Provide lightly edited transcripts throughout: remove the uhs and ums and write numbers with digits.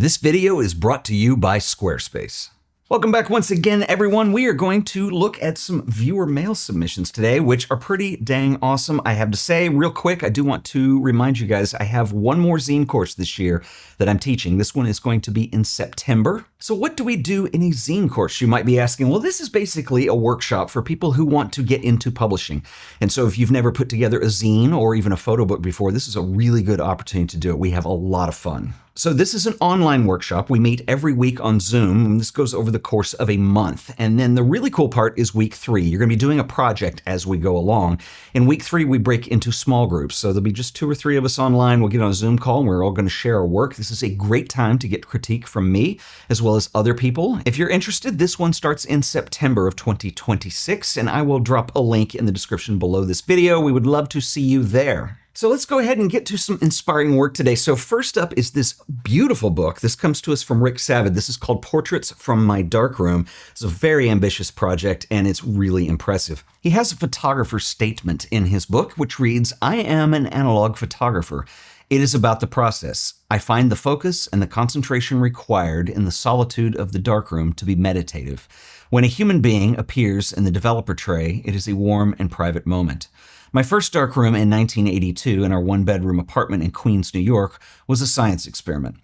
This video is brought to you by Squarespace. Welcome back once again, everyone. We are going to look at some viewer mail submissions today, which are pretty dang awesome. I have to say, real quick, I do want to remind you guys, I have one more zine course this year that I'm teaching. This one is going to be in September. So what do we do in a zine course? You might be asking. Well, this is basically a workshop for people who want to get into publishing. And so if you've never put together a zine or even a photo book before, this is a really good opportunity to do it. We have a lot of fun. So this is an online workshop. We meet every week on Zoom, and this goes over the course of a month. And then the really cool part is week 3. You're going to be doing a project as we go along. In week 3, we break into small groups. So there'll be just 2 or 3 of us online. We'll get on a Zoom call, and we're all going to share our work. This is a great time to get critique from me, as well as other people. If you're interested, this one starts in September of 2026, and I will drop a link in the description below this video. We would love to see you there. So let's go ahead and get to some inspiring work today. So first up is this beautiful book. This comes to us from Ric Savid. This is called Portraits from My Darkroom. It's a very ambitious project, and it's really impressive. He has a photographer's statement in his book, which reads, "I am an analog photographer. It is about the process. I find the focus and the concentration required in the solitude of the darkroom to be meditative. When a human being appears in the developer tray, it is a warm and private moment. My first darkroom in 1982 in our 1-bedroom apartment in Queens, New York, was a science experiment.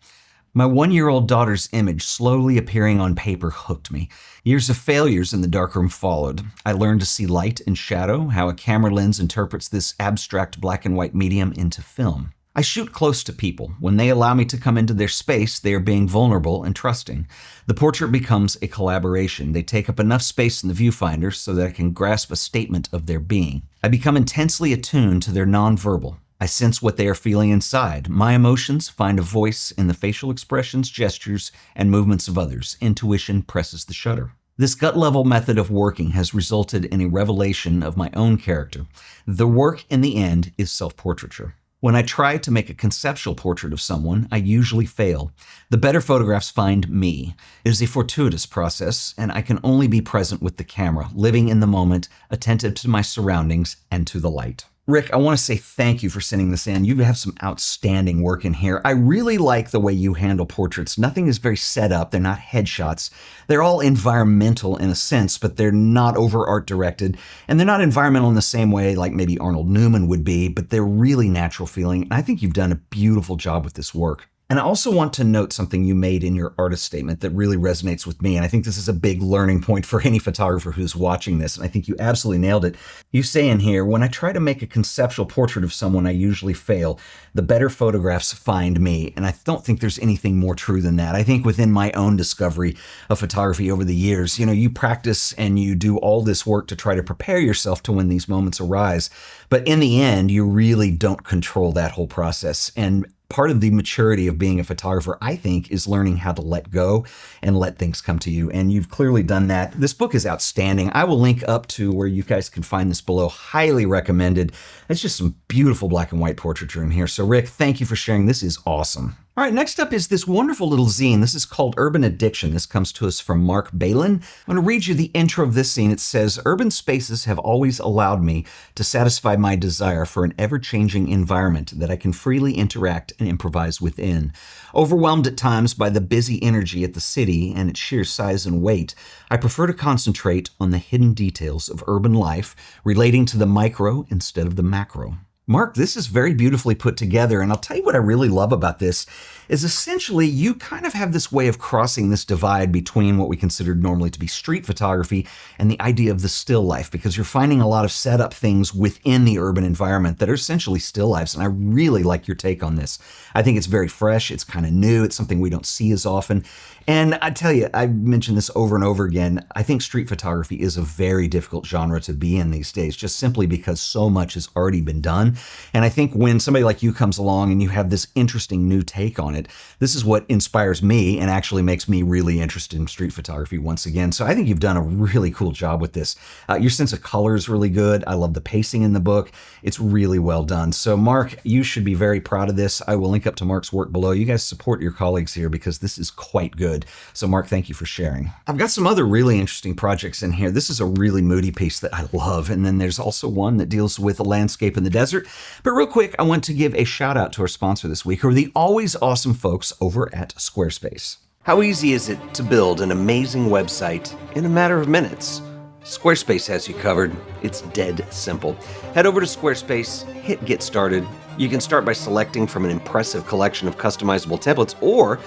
My 1-year-old daughter's image slowly appearing on paper hooked me. Years of failures in the darkroom followed. I learned to see light and shadow, how a camera lens interprets this abstract black and white medium into film. I shoot close to people. When they allow me to come into their space, they are being vulnerable and trusting. The portrait becomes a collaboration. They take up enough space in the viewfinder so that I can grasp a statement of their being. I become intensely attuned to their nonverbal. I sense what they are feeling inside. My emotions find a voice in the facial expressions, gestures, and movements of others. Intuition presses the shutter. This gut-level method of working has resulted in a revelation of my own character. The work in the end is self-portraiture. When I try to make a conceptual portrait of someone, I usually fail. The better photographs find me. It is a fortuitous process, and I can only be present with the camera, living in the moment, attentive to my surroundings and to the light." Rick, I want to say thank you for sending this in. You have some outstanding work in here. I really like the way you handle portraits. Nothing is very set up. They're not headshots. They're all environmental in a sense, but they're not over art directed. And they're not environmental in the same way like maybe Arnold Newman would be, but they're really natural feeling. And I think you've done a beautiful job with this work. And I also want to note something you made in your artist statement that really resonates with me. And I think this is a big learning point for any photographer who's watching this. And I think you absolutely nailed it. You say in here, "When I try to make a conceptual portrait of someone, I usually fail. The better photographs find me." And I don't think there's anything more true than that. I think within my own discovery of photography over the years, you practice and you do all this work to try to prepare yourself to when these moments arise. But in the end, you really don't control that whole process. And part of the maturity of being a photographer, I think, is learning how to let go and let things come to you. And you've clearly done that. This book is outstanding. I will link up to where you guys can find this below. Highly recommended. It's just some beautiful black and white portraiture in here. So Rick, thank you for sharing. This is awesome. All right, next up is this wonderful little zine. This is called Urban Addiction. This comes to us from Baylin. I'm going to read you the intro of this zine. It says, "Urban spaces have always allowed me to satisfy my desire for an ever-changing environment that I can freely interact and improvise within. Overwhelmed at times by the busy energy at the city and its sheer size and weight, I prefer to concentrate on the hidden details of urban life, relating to the micro instead of the macro." Mark, this is very beautifully put together, and I'll tell you what I really love about this is essentially you kind of have this way of crossing this divide between what we considered normally to be street photography and the idea of the still life, because you're finding a lot of setup things within the urban environment that are essentially still lifes, and I really like your take on this. I think it's very fresh, it's kind of new, it's something we don't see as often, and I tell you, I've mentioned this over and over again, I think street photography is a very difficult genre to be in these days, just simply because so much has already been done, and I think when somebody like you comes along and you have this interesting new take on it, this is what inspires me and actually makes me really interested in street photography once again. So I think you've done a really cool job with this. Your sense of color is really good. I love the pacing in the book. It's really well done. So Mark, you should be very proud of this. I will link up to Mark's work below. You guys support your colleagues here because this is quite good. So Mark, thank you for sharing. I've got some other really interesting projects in here. This is a really moody piece that I love. And then there's also one that deals with a landscape in the desert. future. But real quick, I want to give a shout out to our sponsor this week, who are the always awesome folks over at Squarespace. How easy is it to build an amazing website in a matter of minutes? Squarespace has you covered. It's dead simple. Head over to Squarespace, hit Get Started. You can start by selecting from an impressive collection of customizable templates, or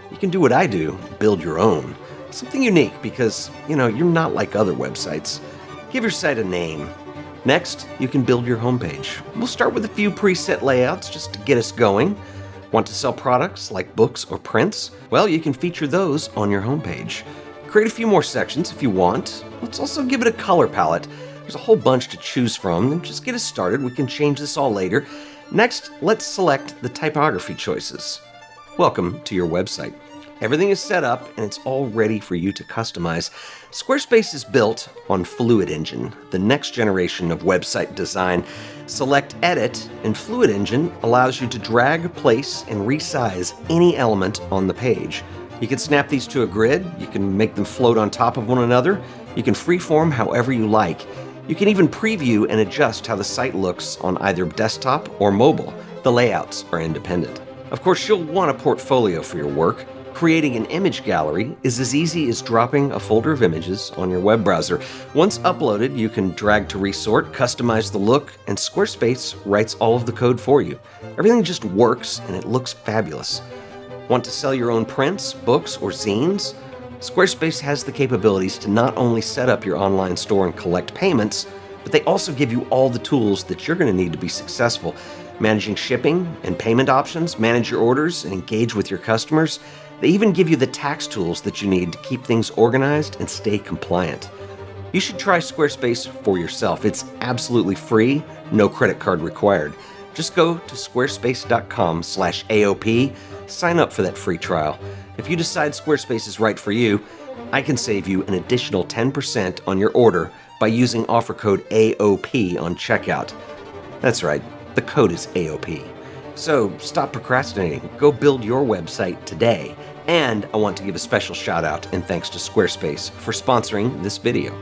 you can do what I do, build your own. Something unique because, you're not like other websites. Give your site a name. Next, you can build your homepage. We'll start with a few preset layouts just to get us going. Want to sell products like books or prints? Well, you can feature those on your homepage. Create a few more sections if you want. Let's also give it a color palette. There's a whole bunch to choose from, and just get us started. We can change this all later. Next, let's select the typography choices. Welcome to your website. Everything is set up and it's all ready for you to customize. Squarespace is built on Fluid Engine, the next generation of website design. Select Edit, and Fluid Engine allows you to drag, place, and resize any element on the page. You can snap these to a grid, you can make them float on top of one another, you can freeform however you like. You can even preview and adjust how the site looks on either desktop or mobile. The layouts are independent. Of course, you'll want a portfolio for your work. Creating an image gallery is as easy as dropping a folder of images on your web browser. Once uploaded, you can drag to resort, customize the look, and Squarespace writes all of the code for you. Everything just works and it looks fabulous. Want to sell your own prints, books, or zines? Squarespace has the capabilities to not only set up your online store and collect payments, but they also give you all the tools that you're going to need to be successful. Managing shipping and payment options, manage your orders, and engage with your customers. They even give you the tax tools that you need to keep things organized and stay compliant. You should try Squarespace for yourself. It's absolutely free, no credit card required. Just go to squarespace.com/AOP, sign up for that free trial. If you decide Squarespace is right for you, I can save you an additional 10% on your order by using offer code AOP on checkout. That's right, the code is AOP. So stop procrastinating, go build your website today. And I want to give a special shout out and thanks to Squarespace for sponsoring this video.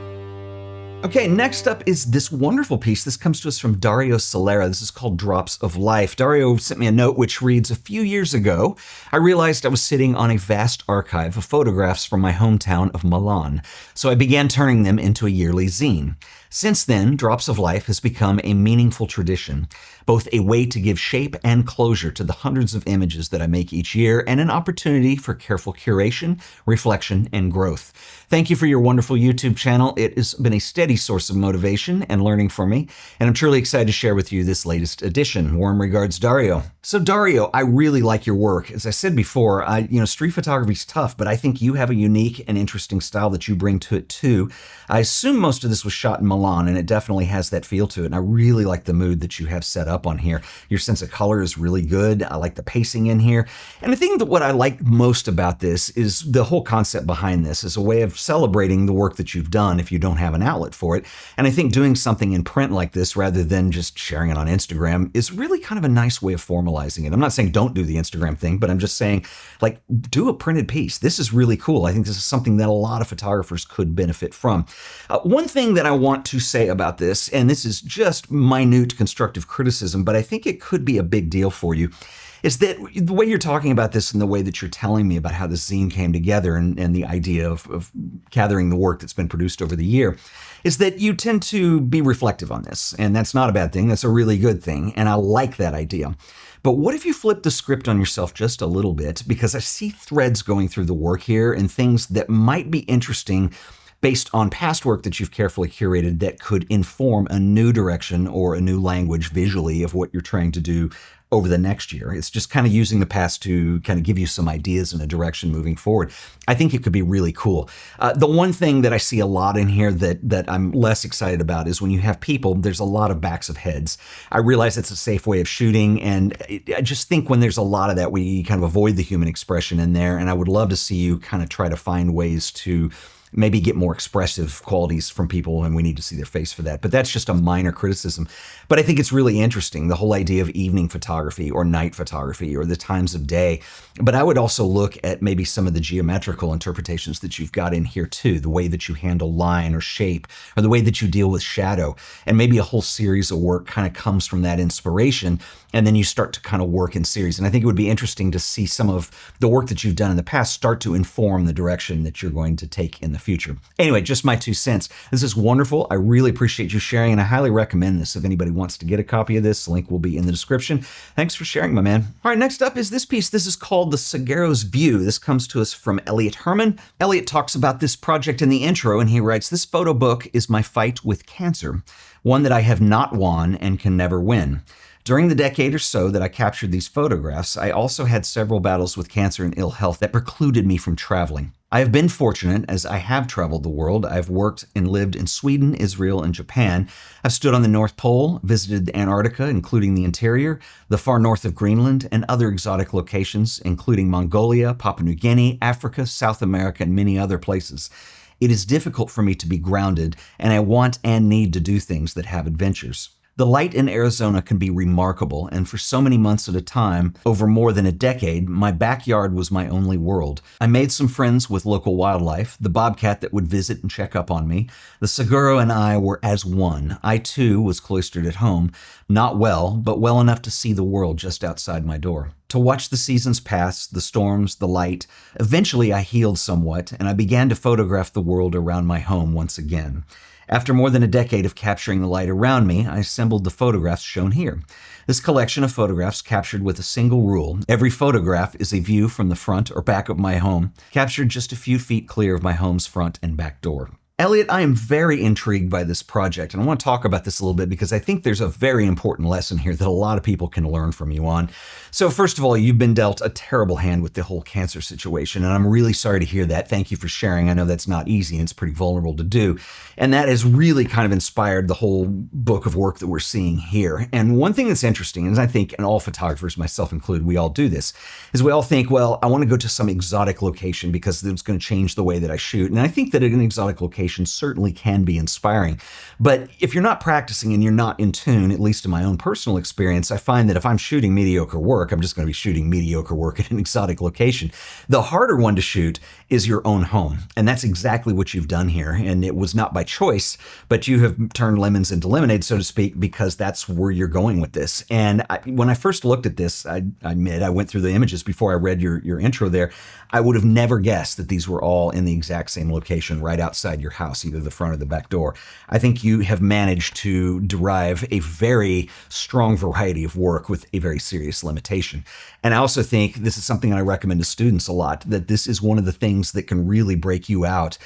Okay, next up is this wonderful piece. This comes to us from Dario Solera. This is called Drops of Life. Dario sent me a note which reads, "A few years ago, I realized I was sitting on a vast archive of photographs from my hometown of Milan, so I began turning them into a yearly zine. Since then, Drops of Life has become a meaningful tradition, both a way to give shape and closure to the hundreds of images that I make each year, and an opportunity for careful curation, reflection, and growth. Thank you for your wonderful YouTube channel. It has been a steady source of motivation and learning for me, and I'm truly excited to share with you this latest edition. Warm regards, Dario." So Dario, I really like your work. As I said before, street photography is tough, but I think you have a unique and interesting style that you bring to it too. I assume most of this was shot in Milan, and it definitely has that feel to it. And I really like the mood that you have set up on here. Your sense of color is really good. I like the pacing in here. And I think that what I like most about this is the whole concept behind this is a way of celebrating the work that you've done if you don't have an outlet for it. And I think doing something in print like this rather than just sharing it on Instagram is really kind of a nice way of formalizing it. I'm not saying don't do the Instagram thing, but I'm just saying, do a printed piece. This is really cool. I think this is something that a lot of photographers could benefit from. One thing that I want to say about this, and this is just minute constructive criticism, but I think it could be a big deal for you, is that the way you're talking about this and the way that you're telling me about how this zine came together and the idea of gathering the work that's been produced over the year is that you tend to be reflective on this. And that's not a bad thing. That's a really good thing. And I like that idea. But what if you flip the script on yourself just a little bit? Because I see threads going through the work here and things that might be interesting based on past work that you've carefully curated that could inform a new direction or a new language visually of what you're trying to do over the next year. It's just kind of using the past to kind of give you some ideas and a direction moving forward. I think it could be really cool. The one thing that I see a lot in here that I'm less excited about is when you have people, there's a lot of backs of heads. I realize it's a safe way of shooting, and I just think when there's a lot of that, we kind of avoid the human expression in there, and I would love to see you kind of try to find ways to maybe get more expressive qualities from people, and we need to see their face for that. But that's just a minor criticism. But I think it's really interesting, the whole idea of evening photography or night photography or the times of day. But I would also look at maybe some of the geometrical interpretations that you've got in here too, the way that you handle line or shape, or the way that you deal with shadow. And maybe a whole series of work kind of comes from that inspiration, and then you start to kind of work in series. And I think it would be interesting to see some of the work that you've done in the past start to inform the direction that you're going to take in the future. Anyway, just my 2 cents. This is wonderful. I really appreciate you sharing, and I highly recommend this. If anybody wants to get a copy of this, the link will be in the description. Thanks for sharing, my man. All right, next up is this piece. This is called The Saguaro's View. This comes to us from Eliot Herman. Eliot talks about this project in the intro, and he writes, "This photo book is my fight with cancer, one that I have not won and can never win. During the decade or so that I captured these photographs, I also had several battles with cancer and ill health that precluded me from traveling. I have been fortunate as I have traveled the world. I've worked and lived in Sweden, Israel, and Japan. I've stood on the North Pole, visited Antarctica, including the interior, the far north of Greenland, and other exotic locations, including Mongolia, Papua New Guinea, Africa, South America, and many other places. It is difficult for me to be grounded, and I want and need to do things that have adventures. The light in Arizona can be remarkable, and for so many months at a time, over more than a decade, my backyard was my only world. I made some friends with local wildlife, the bobcat that would visit and check up on me. The saguaro and I were as one. I too was cloistered at home, not well, but well enough to see the world just outside my door. To watch the seasons pass, the storms, the light. Eventually I healed somewhat, and I began to photograph the world around my home once again. After more than a decade of capturing the light around me, I assembled the photographs shown here. This collection of photographs captured with a single rule. Every photograph is a view from the front or back of my home, captured just a few feet clear of my home's front and back door." Eliot, I am very intrigued by this project, and I want to talk about this a little bit because I think there's a very important lesson here that a lot of people can learn from you on. So first of all, you've been dealt a terrible hand with the whole cancer situation, and I'm really sorry to hear that. Thank you for sharing. I know that's not easy, and it's pretty vulnerable to do. And that has really kind of inspired the whole book of work that we're seeing here. And one thing that's interesting is I think, and all photographers, myself included, we all do this, is we all think, well, I want to go to some exotic location because it's going to change the way that I shoot. And I think that an exotic location certainly can be inspiring. But if you're not practicing and you're not in tune, at least in my own personal experience, I find that if I'm shooting mediocre work, I'm just going to be shooting mediocre work at an exotic location. The harder one to shoot is your own home. And that's exactly what you've done here. And it was not by choice, but you have turned lemons into lemonade, so to speak, because that's where you're going with this. And when I first looked at this, I admit, I went through the images before I read your intro there. I would have never guessed that these were all in the exact same location right outside your house, either the front or the back door. I think you have managed to derive a very strong variety of work with a very serious limitation. And I also think this is something I recommend to students a lot, that this is one of the things that can really break you out,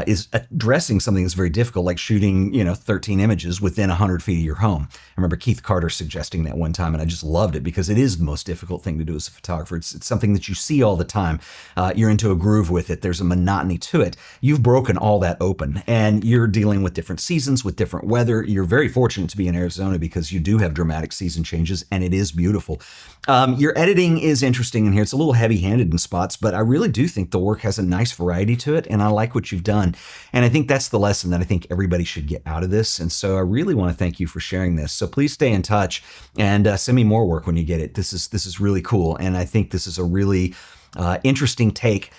is addressing something that's very difficult, like shooting, 13 images within 100 feet of your home. I remember Keith Carter suggesting that one time, and I just loved it because it is the most difficult thing to do as a photographer. It's something that you see all the time. You're into a groove with it. There's a monotony to it. You've broken all that open, and you're dealing with different seasons, with different weather. You're very fortunate to be in Arizona because you do have dramatic season changes, and it is beautiful. Your editing is interesting in here. It's a little heavy-handed in spots, but I really do think the work has a nice variety to it, and I like what you've done. And I think that's the lesson that I think everybody should get out of this. And so I really want to thank you for sharing this. So please stay in touch and send me more work when you get it. This is really cool, and I think this is a really interesting take,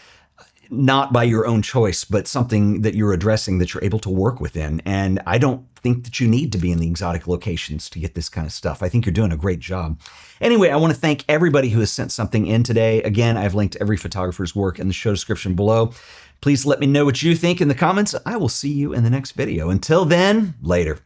not by your own choice, but something that you're addressing that you're able to work within. And I don't think that you need to be in the exotic locations to get this kind of stuff. I think you're doing a great job. Anyway, I want to thank everybody who has sent something in today. Again, I've linked every photographer's work in the show description below. Please let me know what you think in the comments. I will see you in the next video. Until then, later.